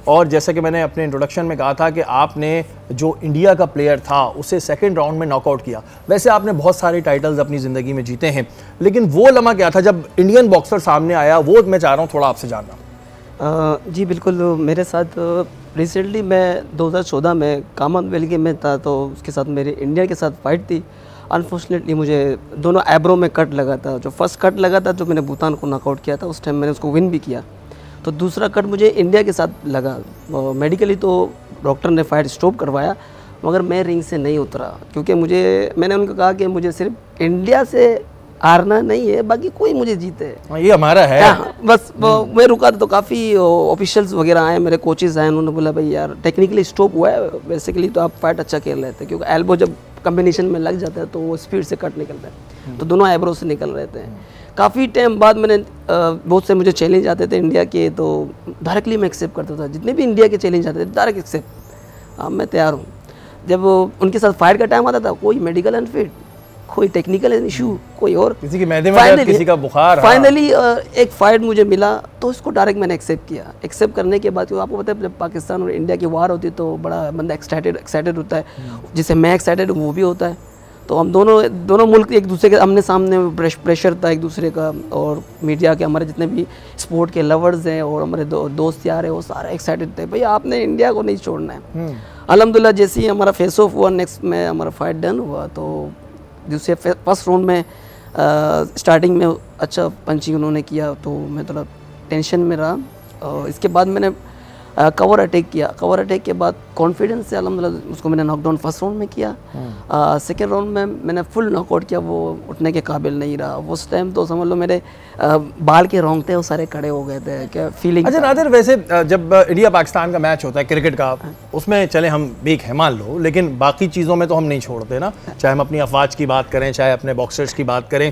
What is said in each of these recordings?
और जैसा कि मैंने अपने इंट्रोडक्शन में कहा था कि आपने जो इंडिया का प्लेयर था उसे सेकंड राउंड में नॉकआउट किया। वैसे आपने बहुत सारे टाइटल्स अपनी ज़िंदगी में जीते हैं, लेकिन वो लम्हा क्या था जब इंडियन बॉक्सर सामने आया, वो मैं चाह रहा हूँ थोड़ा आपसे जानना। जी बिल्कुल, मेरे साथ रिसेंटली मैं 2014 में कॉमनवेल्थ गेम में था, तो उसके साथ मेरी इंडिया के साथ फाइट थी। अनफॉर्चुनेटली मुझे दोनों एब्रो में कट लगा था। जो फर्स्ट कट लगा था जो मैंने भूटान को नॉकआउट किया था, उस टाइम मैंने उसको विन भी किया। तो दूसरा कट मुझे इंडिया के साथ लगा। मेडिकली तो डॉक्टर ने फाइट स्टॉप करवाया, मगर मैं रिंग से नहीं उतरा, क्योंकि मैंने उनको कहा कि मुझे सिर्फ इंडिया से हारना नहीं है, बाकी कोई मुझे जीते, ये हमारा है। बस मैं रुका था। तो काफ़ी ऑफिशियल्स वगैरह आए, मेरे कोचेज़ आए, उन्होंने बोला भाई यार टेक्निकली स्टॉप हुआ है, बेसिकली तो आप फाइट अच्छा खेल रहे थे, क्योंकि एल्बो जब कम्बिनेशन में लग जाता है तो वो स्पीड से कट निकलता है, तो दोनों एब्रो से निकल रहे थे। काफ़ी टाइम बाद मैंने बहुत से मुझे चैलेंज आते थे इंडिया के, तो डायरेक्टली मैं एक्सेप्ट करता था। जितने भी इंडिया के चैलेंज आते थे डायरेक्ट एक्सेप्ट, मैं तैयार हूँ। जब उनके साथ फाइट का टाइम आता था, कोई मेडिकल अनफिट, कोई टेक्निकल इशू, कोई और, किसी की मैदे में किसी का बुखार। फाइनली एक फाइट मुझे मिला, तो इसको डायरेक्ट मैंने एक्सेप्ट किया। एक्सेप्ट करने के बाद आपको पता है जब पाकिस्तान और इंडिया की वार होती है तो बड़ा बंदा एक्साइटेड होता है, जिससे मैं एक्साइटेड हूँ वो भी होता है। तो हम दोनों मुल्क एक दूसरे के आमने सामने प्रेशर था एक दूसरे का, और मीडिया के हमारे जितने भी स्पोर्ट के लवर्स हैं और हमारे दोस्त यार हैं, वो सारे एक्साइटेड थे, भाई आपने इंडिया को नहीं छोड़ना है। अल्हम्दुलिल्लाह जैसे ही हमारा फेस ऑफ हुआ, नेक्स्ट में हमारा फाइट डन हुआ, तो दूसरे फर्स्ट राउंड में स्टार्टिंग में अच्छा पंचिंग उन्होंने किया, तो मैं थोड़ा टेंशन में रहा। इसके बाद मैंने कवर अटैक किया। कवर अटैक के बाद कॉन्फिडेंस से अल्हम्दुलिल्लाह उसको मैंने नॉकडाउन फर्स्ट राउंड में किया। सेकेंड राउंड में मैंने फुल नॉकआउट किया, वो उठने के काबिल नहीं रहा। उस टाइम तो समझ लो मेरे बाल के रोंगटे वो सारे खड़े हो गए थे, क्या फीलिंग। अच्छा नादिर, वैसे जब इंडिया पाकिस्तान का मैच होता है क्रिकेट का, उसमें चले हम वीक है मान लो, लेकिन बाकी चीज़ों में तो हम नहीं छोड़ते ना, चाहे हम अपनी अफवाज की बात करें, चाहे अपने बॉक्सर्स की बात करें।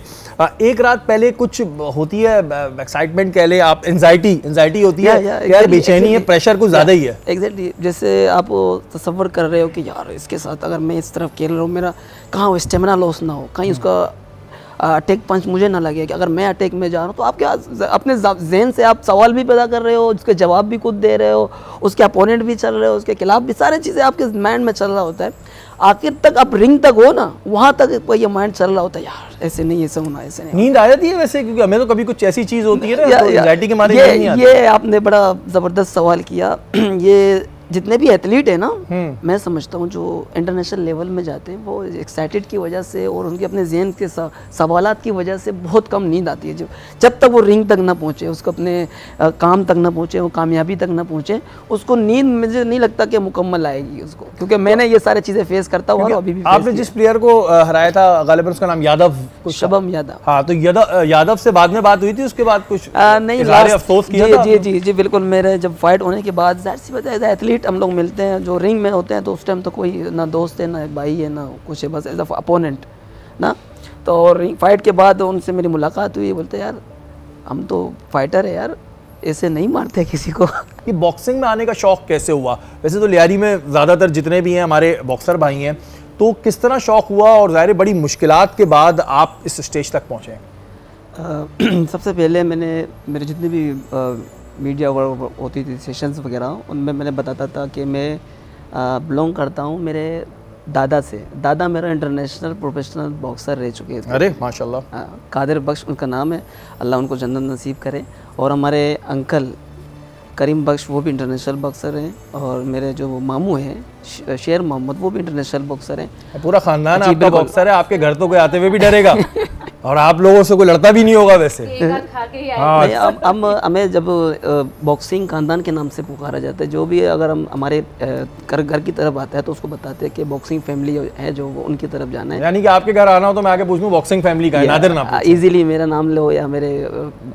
एक रात पहले कुछ होती है एक्साइटमेंट कह ले आप, एंजाइटी होती है, यार बेचैनी है, प्रेशर कुछ ज़्यादा ही है। एग्जैक्टली, जैसे आप तसव्वुर कर रहे हो कि यार इसके साथ अगर मैं इस तरफ खेल रहा हूँ, मेरा कहाँ वो स्टेमिना लॉस ना हो, कहीं उसका अटैक पंच मुझे ना लगे कि अगर मैं अटैक में जा रहा हूँ। तो आप क्या अपने जहन से आप सवाल भी पैदा कर रहे हो, उसके जवाब भी खुद दे रहे हो, उसके अपोनेंट भी चल रहे हो, उसके खिलाफ भी सारी चीज़ें आपके माइंड में चल रहा होता है। आखिर तक आप रिंग तक हो ना, वहाँ तक ये माइंड चल रहा होता है, यार ऐसे नहीं, ऐसे होना, ऐसे नहीं। नींद आ जाती है वैसे, क्योंकि हमें तो कभी कुछ ऐसी चीज़ होती है ना, तो एंजाइटी के मारे नहीं आती। ये आपने बड़ा ज़बरदस्त सवाल किया। ये जितने भी एथलीट है ना, मैं समझता हूँ जो इंटरनेशनल लेवल में जाते हैं, वो एक्साइटेड की वजह से और उनके अपने जहन के सवालात की वजह से बहुत कम नींद आती है। जब तक वो रिंग तक ना पहुँचे, उसको अपने काम तक ना पहुँचे, वो कामयाबी तक ना पहुँचे, उसको नींद मुझे नहीं लगता कि मुकम्मल आएगी उसको, क्योंकि मैंने ये सारी चीज़ें फेस करता हुआ अभी भी। आपने जिस प्लेयर को हराया था गालिबन, उसका नाम यादव, शबम यादव। हाँ, तो यादव से बाद में बात हुई थी, उसके बाद कुछ नहीं, अफसोस किया था? जी बिल्कुल। मेरे जब फाइट होने के बाद जाहिर सी बात है, एथलीट हम लोग मिलते हैं जो रिंग में होते हैं, तो उस टाइम तो कोई ना दोस्त है, ना भाई है, ना कुछ है, बस एज अ अपोनेंट ना। तो रिंग फाइट के बाद उनसे मेरी मुलाकात हुई, बोलते यार हम तो फाइटर है यार, ऐसे नहीं मारते किसी को। ये बॉक्सिंग में आने का शौक कैसे हुआ? वैसे तो लियारी में ज़्यादातर जितने भी हैं हमारे बॉक्सर भाई हैं, तो किस तरह शौक हुआ और ज़ाहिर बड़ी मुश्किलात के बाद आप इस स्टेज तक पहुँचे? सबसे पहले मेरे जितने भी मीडिया होती थी, सेशंस वगैरह, उनमें मैंने बताता था कि मैं बिलोंग करता हूँ मेरे दादा से। दादा मेरा इंटरनेशनल प्रोफेशनल बॉक्सर रह चुके थे। अरे माशाल्लाह। कादिर बख्श उनका नाम है, अल्लाह उनको जन्नत नसीब करे। और हमारे अंकल करीम बख्श, वो भी इंटरनेशनल बॉक्सर हैं। और मेरे जो मामू हैं शेर मोहम्मद, वो भी इंटरनेशनल बॉक्सर हैं। पूरा खानदान आपका बॉक्सर है। आपके घर तो कोई आते हुए भी डरेगा और आप लोगों से कोई लड़ता भी नहीं होगा वैसे। हाँ, अब हमें जब बॉक्सिंग खानदान के नाम से पुकारा जाता है, जो भी अगर हम हमारे घर की तरफ आता है तो उसको बताते हैं कि बॉक्सिंग फैमिली है जो उनकी तरफ जाना है। यानी कि आपके घर आना हो तो मैं आके पूछूं बॉक्सिंग फैमिली का है, नादिर नाम इजीली मेरा नाम लो या मेरे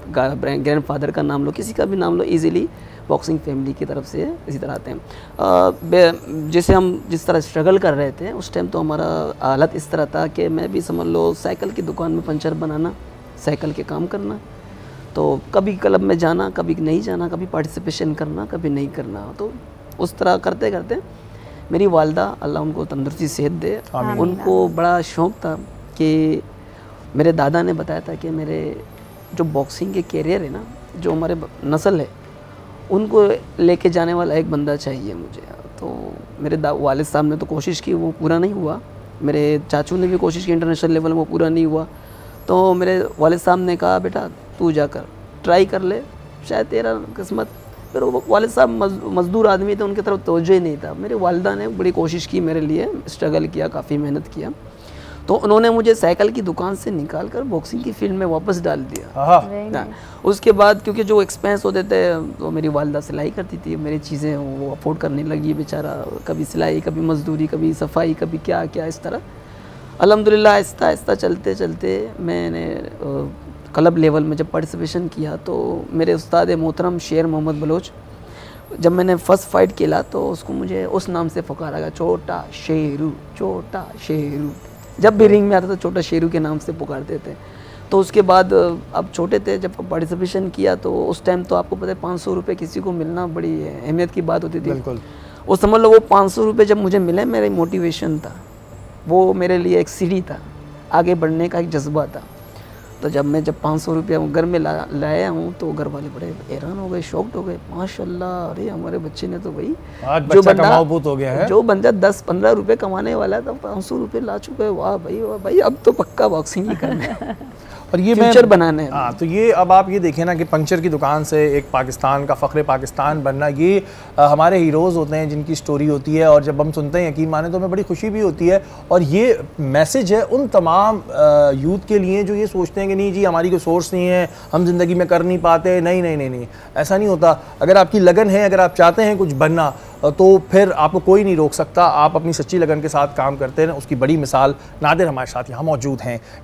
ग्रैंडफादर का नाम लो, किसी का भी नाम लो, इजीली बॉक्सिंग फैमिली की तरफ से इसी तरह आते हैं। जैसे हम जिस तरह स्ट्रगल कर रहे थे उस टाइम, तो हमारा हालत इस तरह था कि मैं भी समझ लो साइकिल की दुकान में पंचर बनाना, साइकिल के काम करना, तो कभी क्लब में जाना, कभी नहीं जाना, कभी पार्टिसिपेशन करना, कभी नहीं करना। तो उस तरह करते करते मेरी वालदा, अल्लाह उनको तंदुरुस्ती सेहत दे, उनको बड़ा शौक़ था कि मेरे दादा ने बताया था कि मेरे जो बॉक्सिंग के कैरियर है ना, जो हमारे नस्ल है, उनको लेके जाने वाला एक बंदा चाहिए मुझे। तो मेरे वालिद साहब ने तो कोशिश की, वो पूरा नहीं हुआ। मेरे चाचू ने भी कोशिश की इंटरनेशनल लेवल में, वो पूरा नहीं हुआ। तो मेरे वालिद साहब ने कहा बेटा तू जाकर ट्राई कर ले, शायद तेरा किस्मत। फिर वो वालिद साहब मज़दूर आदमी थे, उनकी तरफ तवज्जो ही नहीं था। मेरी वालिदा ने बड़ी कोशिश की मेरे लिए, स्ट्रगल किया, काफ़ी मेहनत किया। तो उन्होंने मुझे साइकिल की दुकान से निकाल कर बॉक्सिंग की फील्ड में वापस डाल दिया। उसके बाद क्योंकि जो एक्सपेंस होते थे तो मेरी वालिदा सिलाई करती थी, मेरी चीज़ें वो अफोर्ड करने लगी बेचारा, कभी सिलाई, कभी मजदूरी, कभी सफाई, कभी क्या क्या, इस तरह अल्हम्दुलिल्लाह आहिस्ता आहिस्ता चलते चलते मैंने क्लब लेवल में जब पार्टिसिपेशन किया तो मेरे उस्ताद मोहतरम शेर मोहम्मद बलोच, जब मैंने फ़र्स्ट फाइट खेला तो उसको मुझे उस नाम से पुकारा गया, छोटा शेरू, छोटा शेरू। जब भी रिंग में आता था छोटा शेरू के नाम से पुकारते थे। तो उसके बाद अब छोटे थे, जब पार्टिसिपेशन किया तो उस टाइम तो आपको पता है 500 रुपये किसी को मिलना बड़ी अहमियत की बात होती थी। बिल्कुल। वो समझ लो वो 500 रुपये जब मुझे मिले, मेरी मोटिवेशन था, वो मेरे लिए एक सीढ़ी था, आगे बढ़ने का एक जज्बा था। तो जब मैं 500 रुपया घर में लाया हूँ तो घर वाले बड़े हैरान हो गए, शॉक्ड हो गए, माशाल्लाह, अरे हमारे बच्चे ने तो भाई जो बंदा हो गया है, जो बंदा 10-15 रुपये कमाने वाला था 500 रुपये ला चुका है, वाह भाई वाह भाई, अब तो पक्का बॉक्सिंग ही करना है और ये फ्यूचर बनाने हैं। हाँ, तो ये अब आप ये देखें ना कि पंचर की दुकान से एक पाकिस्तान का फ़ख्र पाकिस्तान बनना, ये हमारे हीरोज़ होते हैं जिनकी स्टोरी होती है, और जब हम सुनते हैं यकीन माने तो हमें बड़ी खुशी भी होती है। और ये मैसेज है उन तमाम यूथ के लिए जो ये सोचते हैं कि नहीं जी हमारी कोई सोर्स नहीं है, हम ज़िंदगी में कर नहीं पाते। नहीं नहीं नहीं नहीं, ऐसा नहीं होता। अगर आपकी लगन है, अगर आप चाहते हैं कुछ बनना, तो फिर आपको कोई नहीं रोक सकता। आप अपनी सच्ची लगन के साथ काम करते हैं। उसकी बड़ी मिसाल नादिर हमारे साथ यहाँ मौजूद हैं।